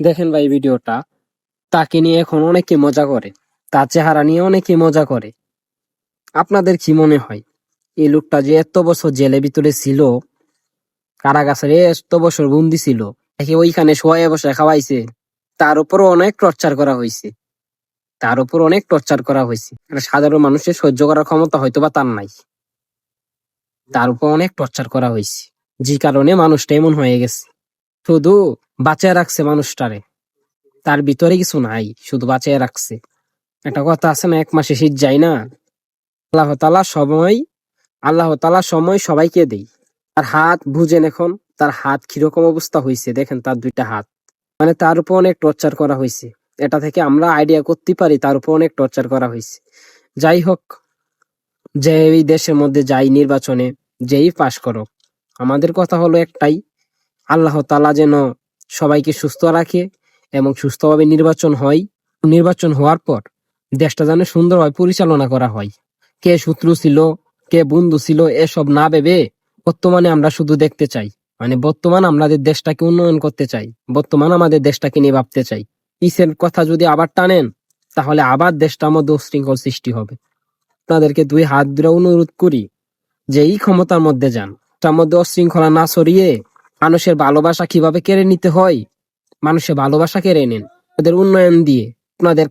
দেখেন ভাই ভিডিওটা, তাকে নিয়ে এখন অনেকে মজা করে, তার চেহারা নিয়ে অনেকে মজা করে। আপনাদের কি মনে হয় এই লোকটা যে এত বছর জেলের ভিতরে ছিল, কারাগারে এত বছর বন্দি ছিল, একে ওইখানে শোয়ে বসে খাওয়াইছে, তার উপরও অনেক টর্চার করা হয়েছে, তার উপর অনেক টর্চার করা হয়েছে। একটা সাধারণ মানুষের সহ্য করার ক্ষমতা হয়তোবা তার নাই, তার উপর অনেক টর্চার করা হয়েছে, যে কারণে মানুষটা এমন হয়ে গেছে। শুধু বাঁচায় রাখছে মানুষটারে, তার ভিতরে কিছু নাই, শুধু বাঁচায় রাখছে। একটা কথা আছে না, 1 মাসে শীত যায় না। আল্লাহ তাআলা সময় সবাইকে দেই। তার হাত বুঝেন এখন, তার হাত কিরকম অবস্থা হয়েছে দেখেন, তার 2টা হাত, মানে তার উপর অনেক টর্চার করা হয়েছে। এটা থেকে আমরা আইডিয়া করতে পারি তার উপর অনেক টর্চার করা হয়েছে। যাই হোক, যে এই দেশের মধ্যে যাই নির্বাচনে, যেই পাশ করো, আমাদের কথা হলো একটাই, আল্লাহ তাআলা যেন সবাইকে সুস্থ রাখে এবং সুস্থভাবে নির্বাচন হয়। নির্বাচন হওয়ার পর দেশটা যেন সুন্দরভাবে পরিচালনা করা হয়। কে শত্রু ছিল, কে বন্ধু ছিল, এসব না ভেবে বর্তমানে আমরা শুধু দেখতে চাই, মানে বর্তমান আমাদের দেশটাকে উন্নয়ন করতে চাই, বর্তমান আমাদের দেশটাকে নিয়ে ভাবতে চাই। পিছের কথা যদি আবার টানেন, তাহলে আবার দেশটার মধ্যে উশৃঙ্খল সৃষ্টি হবে। আপনাদেরকে 2 হাত ধরে অনুরোধ করি যে এই ক্ষমতার মধ্যে যান, তার মধ্যে অশৃঙ্খলা না ছড়িয়ে মানুষের ভালোবাসা কিভাবে কেড়ে নিতে হয়, মানুষের ভালোবাসা কেড়ে নেন। আপনাদের উন্নয়ন দিয়ে, আপনাদের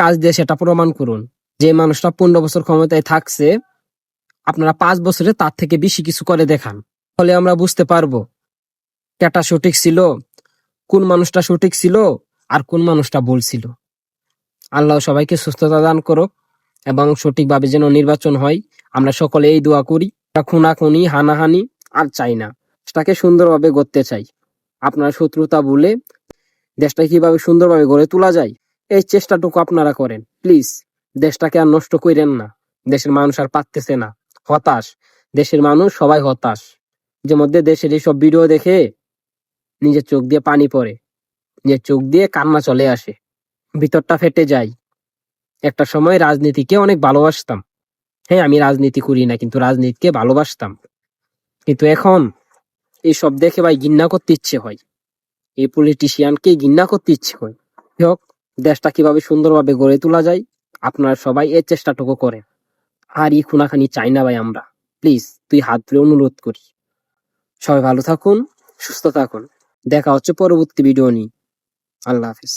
কাজ দিয়ে সেটা প্রমাণ করুন। যে মানুষটা 15 বছর ক্ষমতায় থাকছে, আপনারা 5 বছরে তার থেকে বেশি কিছু করে দেখান, ফলে আমরা বুঝতে পারবো কেটা সঠিক ছিল, কোন মানুষটা সঠিক ছিল আর কোন মানুষটা ভুল ছিল। আল্লাহ সবাইকে সুস্থতা দান করুক এবং সঠিকভাবে যেন নির্বাচন হয়। আমরা সকলে এই দোয়া করি। খুনাখুনি, হানাহানি আর চাই না, দেশটাকে সুন্দরভাবে গড়তে চাই। আপনারা শত্রুতা ভুলে দেশটা কিভাবে সুন্দরভাবে গড়ে তোলা যায়, এই চেষ্টাটুকু আপনারা করেন প্লিজ। দেশটাকে আর নষ্ট করেন না। দেশের মানুষ আর পারতেছে না, হতাশ। দেশের মানুষ সবাই হতাশ। যে মধ্যে দেশের এইসব ভিডিও দেখে নিজের চোখ দিয়ে পানি পড়ে, নিজের চোখ দিয়ে কান্না চলে আসে, ভিতরটা ফেটে যায়। একটা সময় রাজনীতিকে অনেক ভালোবাসতাম। হ্যাঁ, আমি রাজনীতি করি না, কিন্তু রাজনীতিকে ভালোবাসতাম। কিন্তু এখন এইসব দেখে ভাই ঘৃণা করতে ইচ্ছে হয়, এই পলিটিশিয়ানকে ঘৃণা করতে ইচ্ছে হয়। হোক, দেশটা কিভাবে সুন্দরভাবে গড়ে তোলা যায়, আপনারা সবাই এই চেষ্টাটুকু করেন। আর এই খুনাখানি চাই না ভাই আমরা, প্লিজ 2 হাত ধরে অনুরোধ করি। সবাই ভালো থাকুন, সুস্থ থাকুন। দেখা হচ্ছে পরবর্তী ভিডিও নিয়ে। আল্লাহ হাফিজ।